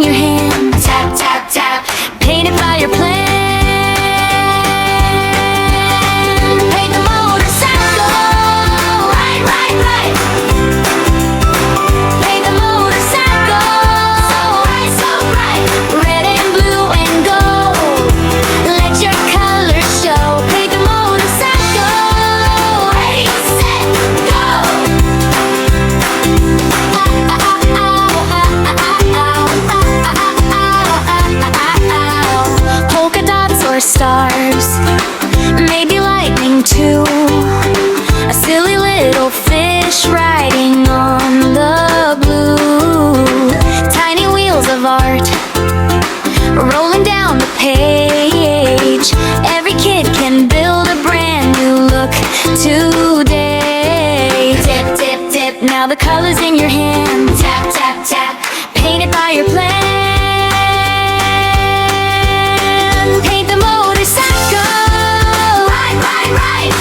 your hand. Tap, tap, tap. Painted by your plan. Paint the motorcycle. Right, right, right. Paint the motorcycle. So bright, so bright. Red and blue and gold. Let your colors show. Paint the motorcycle. Ready, set, go. Polka dots or stars, maybe lightning too. A silly little fish riding on the blue. Tiny wheels of art rolling down the page. Every kid can build a brand new look today. Dip, dip, dip, now the colors in your hand. Tap, tap, tap, painted by your plan. Paint the motorcycle. Right, right, right.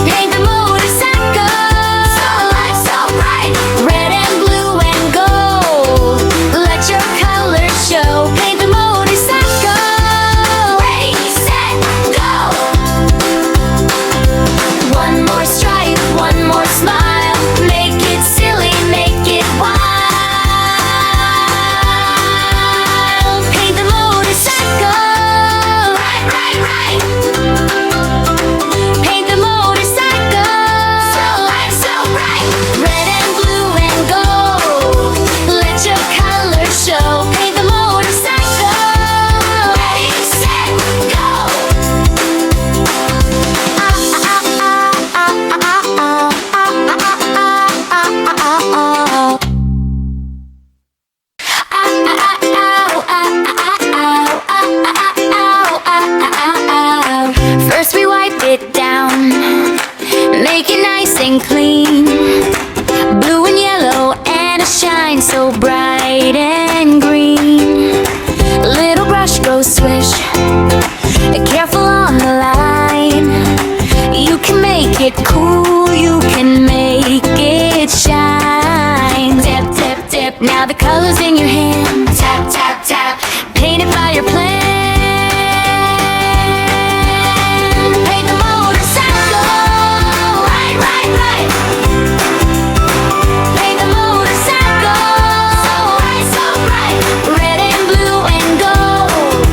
Paint the motorcycle. So bright, so bright. Red and blue and gold. Let your colors show. Paint the motorcycle. Ready, set, go. One more stripe, one more smile. Make it silly, make it wild. Paint the motorcycle. Right, right, right. Paint the motorcycle. So bright, so bright. Red and blue and gold. Let your colors show. Paint the motorcycle. Ready, set, go. First we wipe it down, make it nice and clean. Blue and yellow and a shine so bright and green. Little brush goes swish, careful on the line. You can make it cool, you can make it shine. Dip, dip, dip, now the colors in your hand. Tap, tap, tap, painted by your plan. Paint the motorcycle. Right, right, right. Paint the motorcycle. So bright, so bright. Red and blue and gold.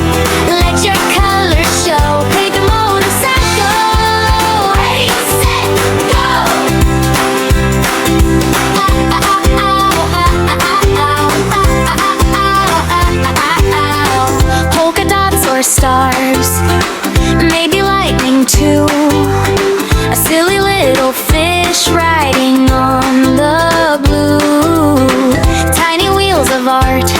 Let your colors show. Paint the motorcycle. Ready, set, go. Polka dots or stars, maybe lightning too. A silly little fish riding on the blue. Tiny wheels of art